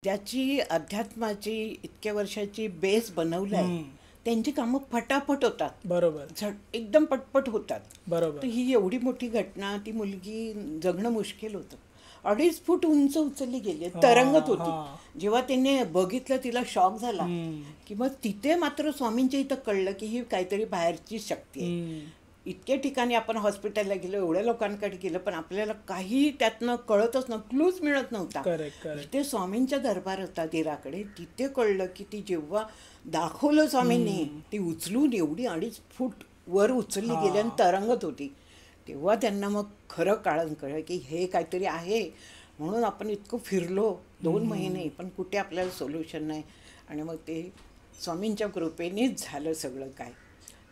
ज्याची अध्यात्माची इतक्या वर्षाची बेस बनवलाय त्यांची कामं फटाफट होतात. बरोबर. एकदम पटपट होतात. बरोबर. तर ही एवढी मोठी घटना, ती मुलगी जगणं मुश्किल होतं. 2.5 फूट उंच उचलली गेली, तरंगत होती. जेव्हा त्याने बघितलं तिला शॉक झाला की मग तिथे मात्र स्वामींच्या इथं कळलं की ही काहीतरी बाहेरची शक्ती आहे. इतक्या ठिकाणी आपण हॉस्पिटलला गेलो, एवढ्या लोकांकडे गेलो, पण आपल्याला काही त्यातनं कळतच नव्हतं, क्लूच मिळत नव्हता. तिथे स्वामींचा दरबार होता दिराकडे. तिथे कळलं की ती जेव्हा दाखवलं स्वामींनी, ती उचलून एवढी 2.5 फूट वर उचलली गेली आणि तरंगत होती. तेव्हा त्यांना मग खरं काळण कळलं की हे काहीतरी आहे. म्हणून आपण इतकं फिरलो 2 महिने, पण कुठे आपल्याला सोल्युशन नाही. आणि मग ते स्वामींच्या कृपेनेच झालं सगळं काय.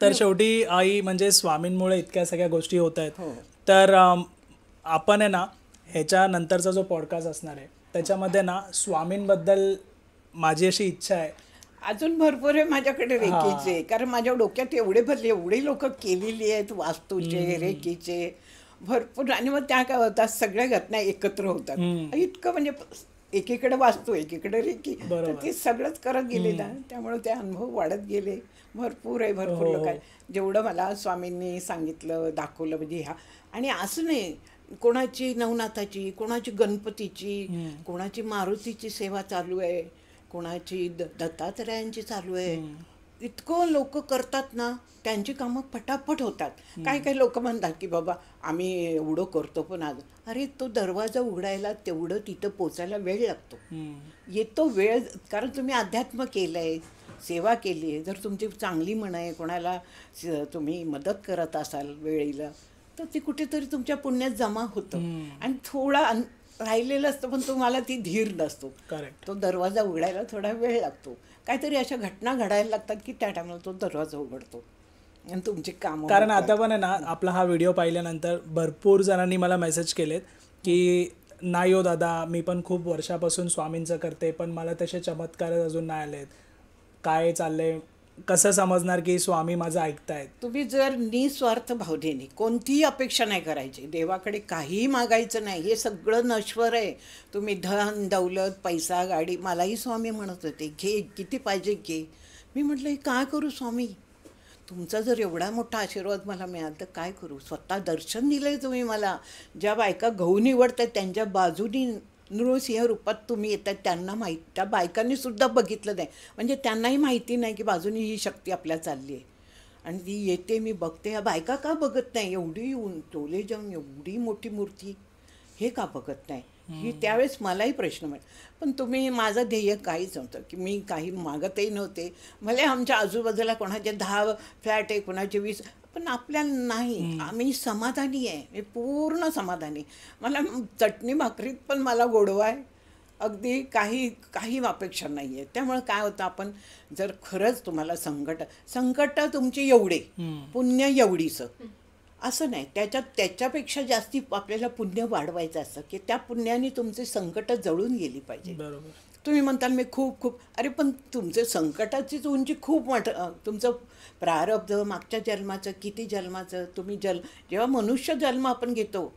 तर शेवटी आई म्हणजे स्वामींमुळे इतक्या सगळ्या गोष्टी होत आहेत. हो. तर आपण आहे ना ह्याच्या नंतरचा जो पॉडकास्ट असणार आहे त्याच्यामध्ये ना स्वामींबद्दल माझी अशी इच्छा आहे. अजून भरपूर आहे माझ्याकडे रेकीचे, कारण माझ्या डोक्यात एवढे भरले, एवढी लोक केलेली आहेत वास्तूचे, रेकीचे भरपूर. आणि मग त्या काय होतात, सगळ्या घटना एकत्र होतात. इतकं म्हणजे एकीकडे वास्तू, एकीकडे रेकी, तर ते सगळंच करत गेले ना, त्यामुळे ते अनुभव वाढत गेले. भरपूर आहे, भरपूर लोक आहे. जेवढं मला स्वामींनी सांगितलं, दाखवलं, म्हणजे ह्या. आणि असं नाही, कोणाची नवनाथाची, कोणाची गणपतीची, कोणाची मारुतीची सेवा चालू आहे, कोणाची दत्तात्रयांची चालू आहे. इतकं लोक करतात ना, त्यांची कामं फटाफट होतात. काही काही लोक म्हणतात की बाबा आम्ही एवढं करतो, पण आज अरे तो दरवाजा उघडायला तेवढं तिथं पोचायला वेळ लागतो. येतो वेळ, कारण तुम्ही अध्यात्म केलं आहे, सेवा केली आहे. जर तुमची चांगली म्हण आहे, कोणाला तुम्ही मदत करत असाल वेळेला, तर ती कुठेतरी तुमच्या पुण्यात जमा होतं. आणि थोडा राहिलेलं असतं, पण तुम्हाला ती धीर नसतो. करेक्ट. तो दरवाजा उघडायला थोडा वेळ लागतो. काहीतरी अशा घटना घडायला लागतात की त्या टायमाला तो दरवाजा उघडतो आणि तुमची कामं. कारण आता पण आहे ना, आपला हा व्हिडिओ पाहिल्यानंतर भरपूर जणांनी मला मेसेज केलेत की नाही हो दादा, मी पण खूप वर्षापासून स्वामींचं करते, पण मला तसे चमत्कार अजून नाही आलेत. काय चाललंय, कसं समजणार की स्वामी माझं ऐकतायत. तुम्ही जर निस्वार्थ भावनेने, कोणतीही अपेक्षा नाही करायची, देवाकडे काहीही मागायचं नाही. हे सगळं नश्वर आहे. तुम्ही धन दौलत, पैसा, गाडी, मलाही स्वामी म्हणत होते घे, किती पाहिजे घे. मी म्हटलं हे काय करू स्वामी, तुमचा जर एवढा मोठा आशीर्वाद मला मिळाला तर काय करू. स्वतः दर्शन दिलं आहे तुम्ही मला. ज्या बायका गहू निवडत आहेत त्यांच्या बाजूनी नृसिंह रूपात तुम्ही येतात, त्यांना माहीत, त्या बायकांनी सुद्धा बघितलं नाही, म्हणजे त्यांनाही माहिती नाही की बाजूनी ही शक्ती आपल्या चालली आहे. आणि ती येते, मी बघते. ह्या बायका का बघत नाही, एवढी टोले जाऊन एवढी मोठी मूर्ती, हे का बघत नाही. ही त्यावेळेस मलाही प्रश्न मिळाला. पण तुम्ही, माझं ध्येय काहीच नव्हतं की मी काही मागतही नव्हते. भले आमच्या आजूबाजूला कोणाचे 10 फ्लॅट आहे, कोणाचे 20, पण आपल्याला नाही. आम्ही समाधानी आहे, मी पूर्ण समाधानी. मला चटणी भाकरीत पण मला गोडवा आहे, अगदी काही अपेक्षा नाही आहे. त्यामुळे काय होतं, आपण जर खरंच तुम्हाला संकट तुमची एवढे, पुण्य एवढीचं असं नाही, त्याच्यापेक्षा जास्ती आपल्याला पुण्य वाढवायचं असतं की त्या पुण्याने तुमचे संकट जळून गेली पाहिजे. बरोबर. तुम्ही म्हणताल मी खूप, अरे पण तुमचे संकटाचीच उंची खूप मोठं, तुमचं प्रारब्ध मागच्या जन्माचं, किती जन्माचं, तुम्ही जेव्हा मनुष्य जन्म आपण घेतो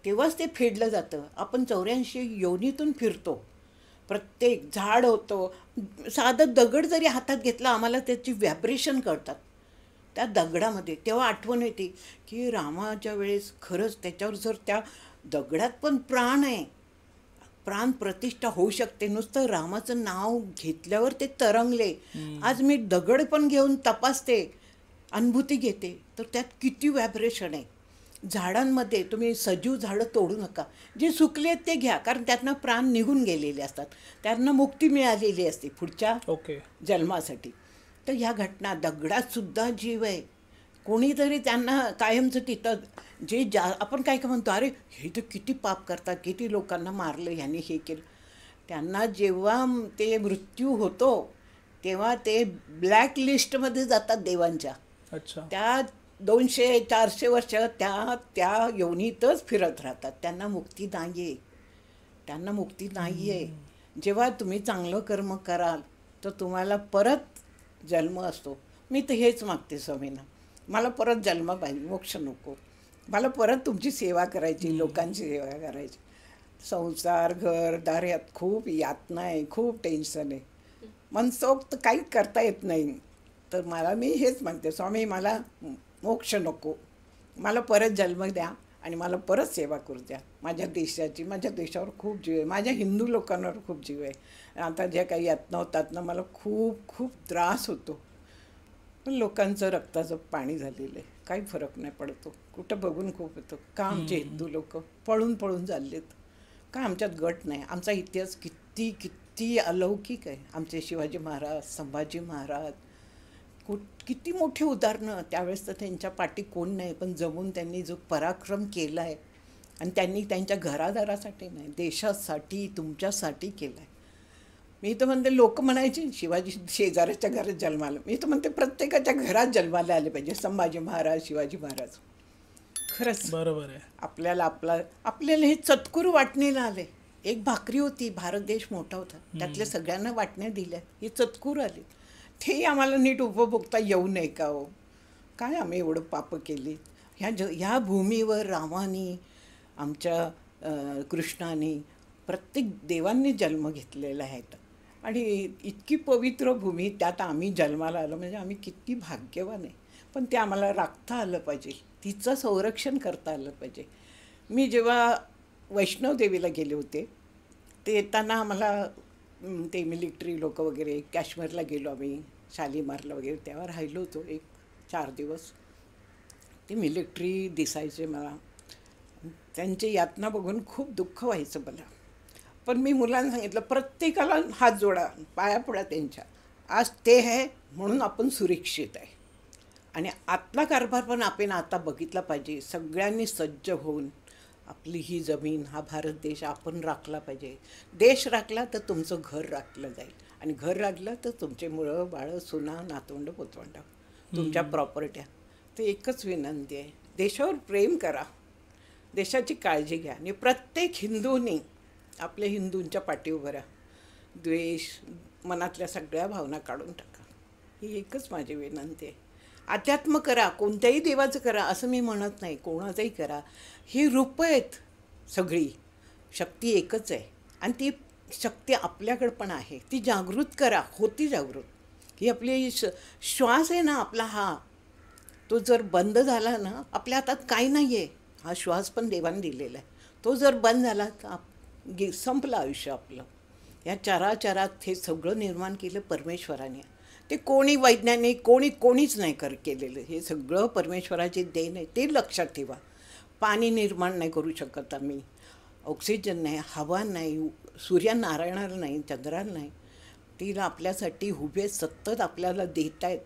तेव्हाच ते फेडलं जातं. आपण 84 योनीतून फिरतो. प्रत्येक झाड होतो, साधं दगड जरी हातात घेतला, आम्हाला त्याची व्हायब्रेशन कळतात त्या दगडामध्ये. तेव्हा आठवण येते की रामाच्या वेळेस खरंच त्याच्यावर जर त्या दगडात पण प्राण आहे, प्राण प्रतिष्ठा होऊ शकते. नुसतं रामाचं नाव घेतल्यावर ते तरंगले. आज मी दगड पण घेऊन तपासते, अनुभूती घेते, तर त्यात किती व्हायब्रेशन आहे. झाडांमध्ये तुम्ही सजीव झाडं तोडू नका, जे सुकले आहेत ते घ्या, कारण त्यातनं प्राण निघून गेलेले असतात, त्यांना मुक्ती मिळालेली असते पुढच्या जन्मासाठी. तर ह्या घटना, दगडात सुद्धा जीव आहे. कोणीतरी त्यांना कायमचं तिथं आपण काय म्हणतो, अरे हे तर किती पाप करतात, किती लोकांना मारलं ह्याने, हे केलं. त्यांना जेव्हा ते मृत्यू होतो तेव्हा ते ब्लॅक लिस्टमध्ये जातात देवांच्या. त्या 200-400 वर्ष त्या योनीतच फिरत राहतात. त्यांना मुक्ती नाही आहे. जेव्हा तुम्ही चांगलं कर्म कराल तर तुम्हाला परत जन्म असतो. मी तर हेच मागते स्वामींना, मला परत जन्म पाहिजे, मोक्ष नको. मला परत तुमची सेवा करायची, लोकांची सेवा करायची. संसार घरदार यात खूप यातना आहे, खूप टेन्शन आहे. मनसोक्त काही करता येत नाही. तर मला मी हेच म्हणते, स्वामी मला मोक्ष नको, मला परत जन्म द्या आणि मला परत सेवा करू द्या माझ्या देशाची. माझ्या देशावर खूप जीव आहे, माझ्या हिंदू लोकांवर खूप जीव आहे. आता ज्या काही यातना होतात ना, मला खूप खूप त्रास होतो. पण लोकांचं रक्ताचं पाणी झालेलं आहे, काही फरक नाही पडतो. कुठं बघून खूप येतो का आमचे हिंदू लोक पळून पळून चाललेत, का आमच्यात गट नाही. आमचा इतिहास किती किती अलौकिक आहे. आमचे शिवाजी महाराज, संभाजी महाराज, किती मोठी उदाहरणं. त्यावेळेस तर त्यांच्या पाठी कोण नाही, पण जमून त्यांनी जो पराक्रम केला आहे आणि त्यांनी त्यांच्या घरादारासाठी नाही, देशासाठी, तुमच्यासाठी केला आहे. मी तर म्हणते, लोक म्हणायचे शिवाजी शेजाऱ्याच्या घरात जन्माला, मी तर म्हणते प्रत्येकाच्या घरात जन्माला आले पाहिजे संभाजी महाराज, शिवाजी महाराज. खरंच बरोबर आहे. आपल्याला हे चतकुर वाटणीला आले. एक भाकरी होती, भारत देश मोठा होता, त्यातल्या सगळ्यांना वाटण्या दिल्या, ही चतकुर आली. तेही आम्हाला नीट उपभोगता येऊ नये का हो? काय आम्ही एवढं पापं केली? ह्या भूमीवर रामानी, आमच्या कृष्णाने, प्रत्येक देवांनी जन्म घेतलेला आहे आणि इतकी पवित्र भूमी, त्यात आम्ही जन्माला आलो म्हणजे आम्ही किती भाग्यवान आहे. पण ते आम्हाला राखता आलं पाहिजे, तिचं संरक्षण करता आलं पाहिजे. मी जेव्हा वैष्णवदेवीला गेले होते, ते येताना आम्हाला ते मिलिटरी लोक वगैरे, काश्मीरला गेलो आम्ही, शालीमारला वगैरे, तेव्हा राहिलो होतो 4 दिवस. ते मिलिटरी दिसायचे मला, त्यांची यातना बघून खूप दुःख व्हायचं मला. पण मी मुलांना सांगितलं, प्रत्येकाला हात जोडा, पाया पडा त्यांच्या. आज ते आहे म्हणून आपण सुरक्षित आहे. आणि आतला कारभार पण आपण आता बघितला पाहिजे. सगळ्यांनी सज्ज होऊन आपली ही जमीन, हा भारत देश आपण राखला पाहिजे. देश राखला तर तुमचं घर राखलं जाईल, आणि घर राखलं तर तुमचे मुलं बाळं, सुना, नातवंड, पोतवंड, तुमच्या प्रॉपर्ट्या. तर एकच विनंती आहे, देशावर प्रेम करा, देशाची काळजी घ्या, आणि प्रत्येक हिंदूंनी आपल्या हिंदूंच्या पाठी उभं राहा. द्वेष, मनातल्या सगळ्या भावना काढून टाका, ही एकच माझी विनंती आहे. अध्यात्म करा, कोणत्याही देवाचं करा असं मी म्हणत नाही, कोणाचंही करा. ही रूपं आहेत, सगळी शक्ती एकच आहे, आणि ती शक्ती आपल्याकडं पण आहे. ती जागृत करा, होती जागृत. ही आपली श्वास आहे ना आपला, हा तो जर बंद झाला ना, आपल्या हातात काही नाही आहे. हा श्वास पण देवाने दिलेला आहे, तो जर बंद झाला तर संपलं आयुष्य आपलं. या चराचरात हे सगळं निर्माण केलं परमेश्वराने. ते कोणी वैज्ञानिक, कोणीच नाही केलेलं. हे सगळं परमेश्वराचे देण आहे, ते लक्षात ठेवा. पाणी निर्माण नाही करू शकत आम्ही, ऑक्सिजन नाही, हवा नाही, सूर्यनारायणाला नाही, चंद्राला नाही. तिला आपल्यासाठी उभे सतत आपल्याला देत आहेत.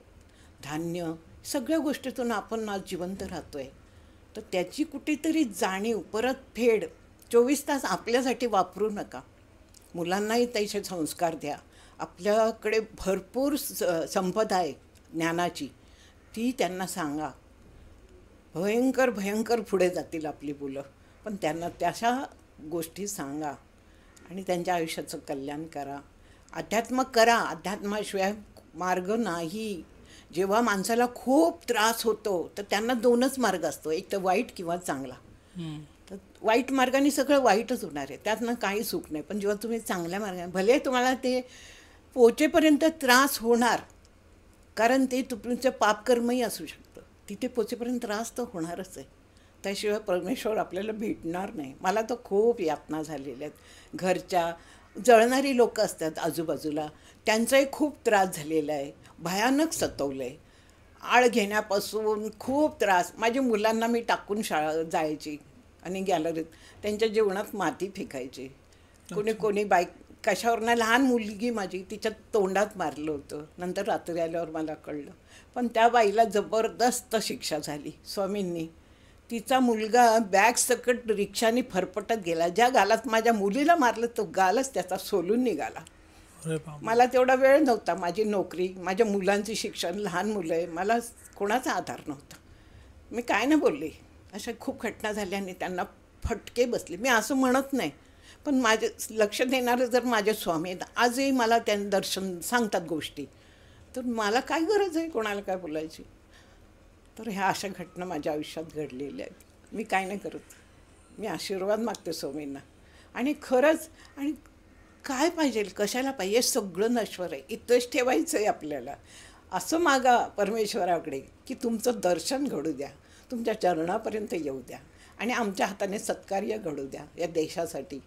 धान्य, सगळ्या गोष्टीतून आपण आज जिवंत राहतो आहे. तर त्याची कुठेतरी जाणीव, परत फेड 24 तास आपल्यासाठी वापरू नका. मुलांनाही तसे संस्कार द्या. आपल्याकडे भरपूर संपदा आहे ज्ञानाची, ती त्यांना सांगा. भयंकर भयंकर पुढे जातील आपली मुलं, पण त्यांना त्याशा गोष्टी सांगा आणि त्यांच्या आयुष्याचं कल्याण करा. अध्यात्म करा, अध्यात्माशिवाय मार्ग नाही. जेव्हा माणसाला खूप त्रास होतो तर त्यांना 2च मार्ग असतो, एक तर वाईट किंवा चांगला. तर वाईट मार्गाने सगळं वाईटच होणार आहे, त्यातनं काही सुख नाही. पण जेव्हा तुम्ही चांगल्या मार्गाने, भले तुम्हाला ते पोचेपर्यंत त्रास होणार, कारण ते तुमचं पापकर्मही असू शकतं, तिथे पोचेपर्यंत त्रास तर होणारच आहे. त्याशिवाय परमेश्वर आपल्याला भेटणार नाही. मला तर खूप यातना झालेल्या आहेत. घरच्या जळणारी लोक असतात आजूबाजूला, त्यांचाही खूप त्रास झालेला आहे, भयानक सतवलं आहे. आळ घेण्यापासून खूप त्रास. माझ्या मुलांना मी टाकून शाळा जायची आणि गॅलरीत त्यांच्या जेवणात माती फेकायची. कोणी बाईक कशावरनं, लहान मुलगी माझी, तिच्या तोंडात मारलं होतं. नंतर रात्री आल्यावर मला कळलं. पण त्या बाईला जबरदस्त शिक्षा झाली स्वामींनी. तिचा मुलगा बॅग सकट रिक्षाने फरफटत गेला. ज्या गालात माझ्या मुलीला मारलं तो गालच त्याचा सोलून निघाला. मला तेवढा वेळ नव्हता, माझी नोकरी, माझ्या मुलांचे शिक्षण, लहान मुलं आहे, मला कोणाचा आधार नव्हता. मी काय नाही बोलले. अशा खूप घटना झाल्या आणि त्यांना फटके बसले. मी असं म्हणत नाही, पण माझे लक्ष देणारे जर माझे स्वामी आहेत, आजही मला त्यांनी दर्शन सांगतात गोष्टी, तर मला काय गरज आहे कोणाला काय बोलायची. तर ह्या अशा घटना माझ्या आयुष्यात घडलेल्या आहेत. मी काय नाही करत, मी आशीर्वाद मागते स्वामींना. आणि खरंच आणि काय पाहिजे कशाला पाहिजे हे सगळं नश्वर आहे, इथंच ठेवायचं आहे आपल्याला. असं मागा परमेश्वराकडे की तुमचं दर्शन घडू द्या, तुमच्या चरणापर्यंत येऊ द्या आणि आमच्या हाताने सत्कार्य घडू द्या या देशासाठी.